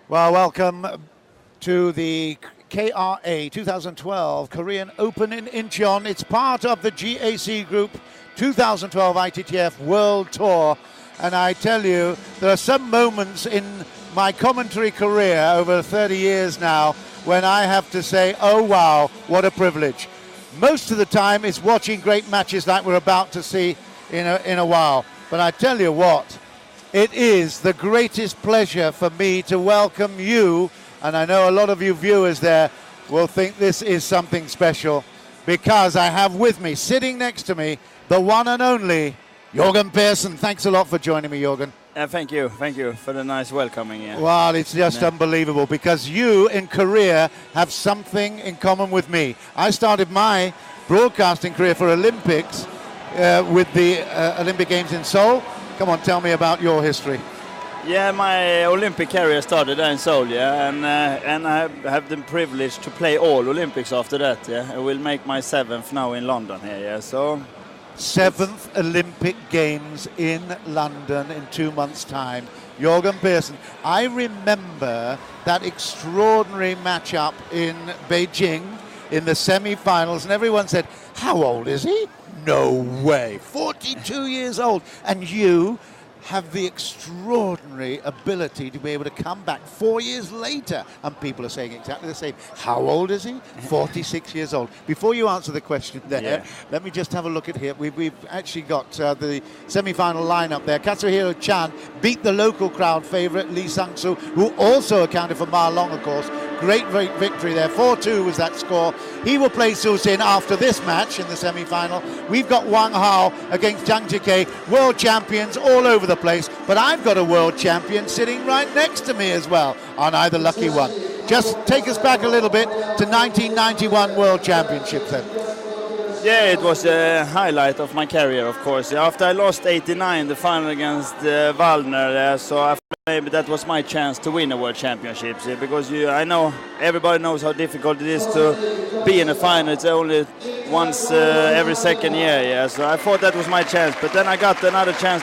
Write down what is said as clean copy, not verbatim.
Well, welcome to the KRA 2012 Korean Open in Incheon. It's part of the GAC Group 2012 ITTF World Tour. And I tell you, there are some moments in my commentary career over 30 years now when I have to say, oh wow, what a privilege. Most of the time it's watching great matches like we're about to see in a while. But I tell you what, it is the greatest pleasure for me to welcome you, and I know a lot of you viewers there will think this is something special, because I have with me, sitting next to me, the one and only Jørgen Persson. Thanks a lot for joining me, Jørgen. Thank you for the nice welcoming. Yeah. Well, it's just unbelievable, because you in Korea have something in common with me. I started my broadcasting career for Olympics with the Olympic Games in Seoul. Come on, tell me about your history. Yeah, my Olympic career started there in Seoul, yeah, and I have the privilege to play all Olympics after that. Yeah, I will make my 7th now in London here. Yeah, so 7th Olympic Games in London in 2 months' time. Jørgen Persson, I remember that extraordinary matchup in Beijing in the semi-finals, and everyone said, how old is he? No way, 42 years old. And you have the extraordinary ability to be able to come back 4 years later, and people are saying exactly the same. How old is he? 46 years old. Before you answer the question there, let me just have a look at here. We've actually got the semi-final lineup there. Katsuhiro Chan beat the local crowd favourite Lee Sang-soo, who also accounted for Ma Long, of course. Great victory there. 4-2 was that score. He will play Su-sin after this match in the semi-final. We've got WANG Hao against ZHANG Jike, world champions all over the place. But I've got a world champion sitting right next to me as well. Aren't I the lucky one? Just take us back a little bit to 1991 World Championships then. yeah, it was a highlight of my career, of course. After I lost 89, the final against Waldner, so maybe that was my chance to win a World Championships, because I know everybody knows how difficult it is to be in a final. It's only once every second year, yeah. So I thought that was my chance, but then I got another chance